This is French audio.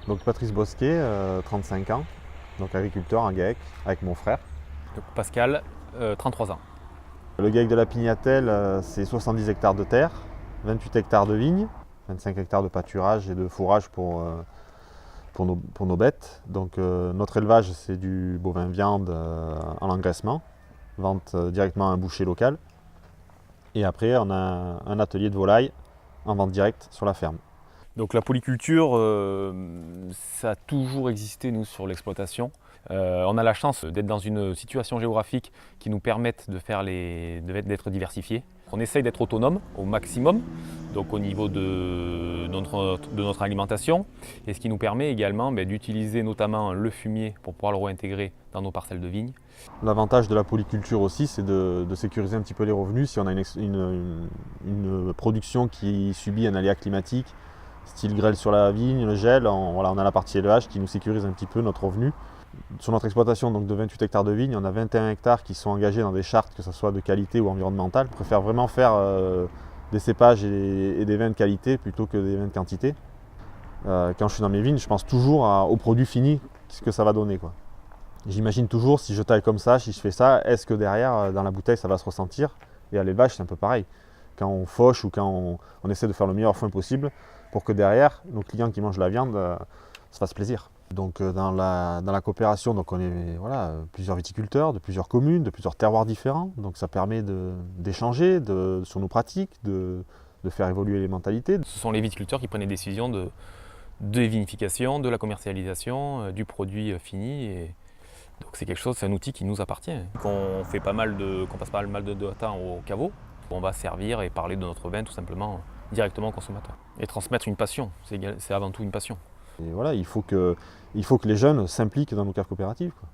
Donc Patrice Bosquet, 35 ans, donc agriculteur en GAEC avec mon frère. Donc Pascal, 33 ans. Le GAEC de la Pignatelle, c'est 70 hectares de terre, 28 hectares de vignes, 25 hectares de pâturage et de fourrage pour nos bêtes. Donc notre élevage, c'est du bovin viande en engraissement, vente directement à un boucher local. Et après, on a un atelier de volaille en vente directe sur la ferme. Donc la polyculture, ça a toujours existé nous sur l'exploitation. On a la chance d'être dans une situation géographique qui nous permette d'être diversifiés. On essaye d'être autonome au maximum, donc au niveau de notre alimentation, et ce qui nous permet également d'utiliser notamment le fumier pour pouvoir le réintégrer dans nos parcelles de vignes. L'avantage de la polyculture aussi, c'est de sécuriser un petit peu les revenus. Si on a une production qui subit un aléa climatique, style grêle sur la vigne, le gel, on a la partie élevage qui nous sécurise un petit peu notre revenu. Sur notre exploitation donc de 28 hectares de vignes, on a 21 hectares qui sont engagés dans des chartes, que ce soit de qualité ou environnementale. On préfère vraiment faire des cépages et des vins de qualité plutôt que des vins de quantité. Quand je suis dans mes vignes, je pense toujours au produit fini, ce que ça va donner, quoi. J'imagine toujours, si je taille comme ça, si je fais ça, est-ce que derrière, dans la bouteille, ça va se ressentir? Et à l'élevage, c'est un peu pareil. Quand on fauche ou quand on essaie de faire le meilleur foin possible pour que derrière, nos clients qui mangent la viande se fassent plaisir. Donc dans la coopération, donc on est plusieurs viticulteurs de plusieurs communes, de plusieurs terroirs différents. Donc ça permet d'échanger sur nos pratiques, de faire évoluer les mentalités. Ce sont les viticulteurs qui prennent les décisions de vinification, de la commercialisation, du produit fini. Et donc c'est quelque chose, c'est un outil qui nous appartient. Qu'on passe pas mal de temps au caveau, on va servir et parler de notre vin tout simplement directement au consommateur. Et transmettre une passion, c'est avant tout une passion. Et voilà, il faut que les jeunes s'impliquent dans nos caves coopératives, quoi.